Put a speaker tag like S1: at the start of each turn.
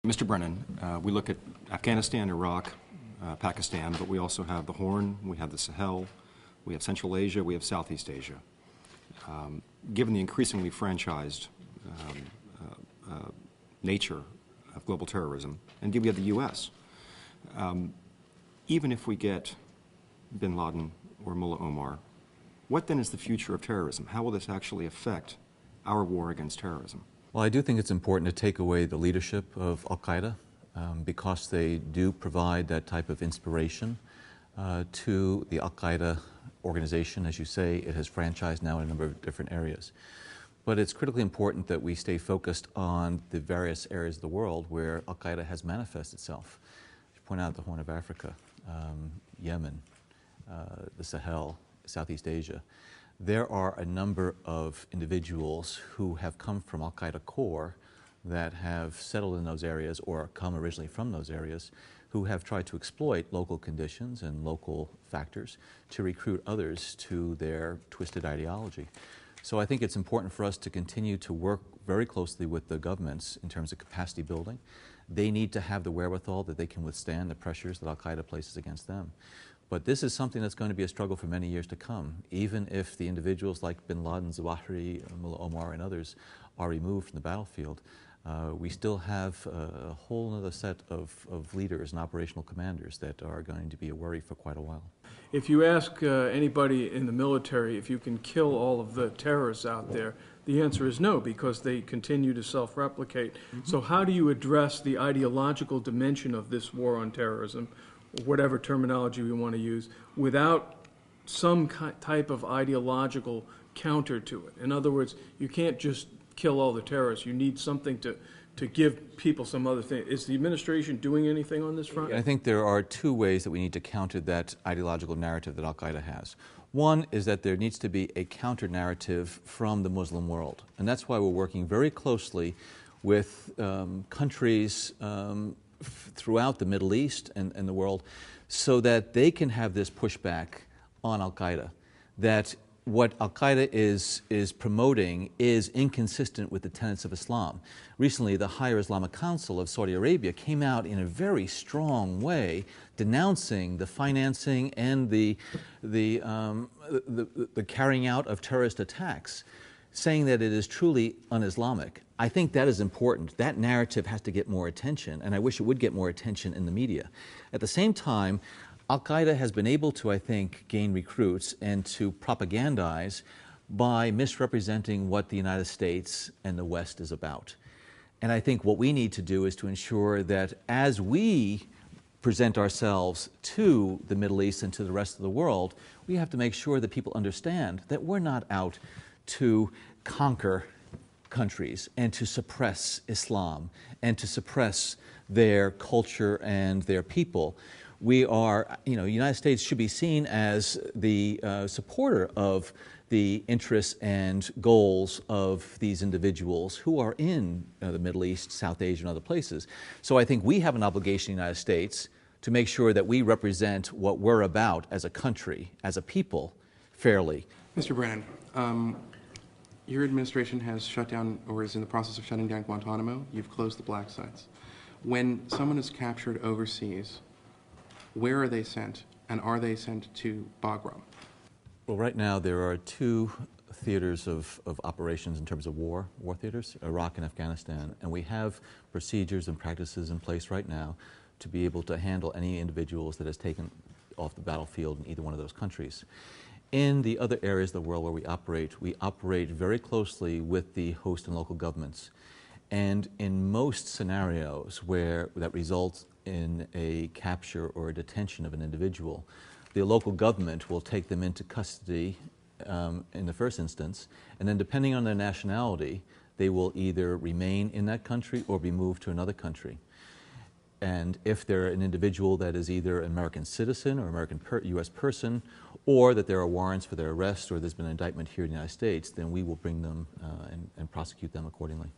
S1: Mr. Brennan, we look at Afghanistan, Iraq, Pakistan, but we also have the Horn, we have the Sahel, we have Central Asia, we have Southeast Asia. Given the increasingly franchised nature of global terrorism, and indeed we have the U.S., even if we get bin Laden or Mullah Omar, what then is the future of terrorism? How will this actually affect our war against terrorism?
S2: Well, I do think it's important to take away the leadership of al-Qaeda because they do provide that type of inspiration to the al-Qaeda organization. As you say, it has franchised now in a number of different areas. But it's critically important that we stay focused on the various areas of the world where al-Qaeda has manifested itself. You point out the Horn of Africa, Yemen, the Sahel, Southeast Asia. There are a number of individuals who have come from al-Qaeda core that have settled in those areas or come originally from those areas who have tried to exploit local conditions and local factors to recruit others to their twisted ideology. So I think it's important for us to continue to work very closely with the governments in terms of capacity building. They need to have the wherewithal that they can withstand the pressures that al-Qaeda places against them. But this is something that's going to be a struggle for many years to come. Even if the individuals like bin Laden, Zawahiri, Mullah Omar, and others are removed from the battlefield, we still have a whole other set of leaders and operational commanders that are going to be a worry for quite a while.
S3: If you ask anybody in the military if you can kill all of the terrorists out there, the answer is no, because they continue to self-replicate. So how do you address the ideological dimension of this war on terrorism, whatever terminology we want to use, without some type of ideological counter to it? In other words, you can't just kill all the terrorists. You need something to give people some other thing. Is the administration doing anything on this front?
S2: I think there are two ways that we need to counter that ideological narrative that al-Qaeda has. One is that there needs to be a counter-narrative from the Muslim world, and that's why we're working very closely with countries throughout the Middle East and the world so that they can have this pushback on al-Qaeda, that what al-Qaeda is promoting is inconsistent with the tenets of Islam. Recently, the Higher Islamic Council of Saudi Arabia came out in a very strong way denouncing the financing and the carrying out of terrorist attacks, saying that it is truly un-Islamic. I think that is important. That narrative has to get more attention, and I wish it would get more attention in the media. At the same time, al-Qaeda has been able to, I think, gain recruits and to propagandize by misrepresenting what the United States and the West is about. And I think what we need to do is to ensure that as we present ourselves to the Middle East and to the rest of the world, we have to make sure that people understand that we're not out to conquer countries and to suppress Islam and to suppress their culture and their people. We are, the United States should be seen as the supporter of the interests and goals of these individuals who are in the Middle East, South Asia, and other places. So I think we have an obligation in the United States to make sure that we represent what we're about as a country, as a people, fairly.
S4: Mr. Brennan, your administration has shut down, or is in the process of shutting down, Guantanamo. You've closed the black sites. When someone is captured overseas, where are they sent, and are they sent to Bagram?
S2: Well, right now there are two theaters of operations in terms of war theaters, Iraq and Afghanistan, and we have procedures and practices in place right now to be able to handle any individuals that has taken off the battlefield in either one of those countries. In the other areas of the world where we operate very closely with the host and local governments. And in most scenarios where that results in a capture or a detention of an individual, the local government will take them into custody in the first instance, and then depending on their nationality, they will either remain in that country or be moved to another country. And if they're an individual that is either an American citizen or American U.S. person, or that there are warrants for their arrest or there's been an indictment here in the United States, then we will bring them and prosecute them accordingly.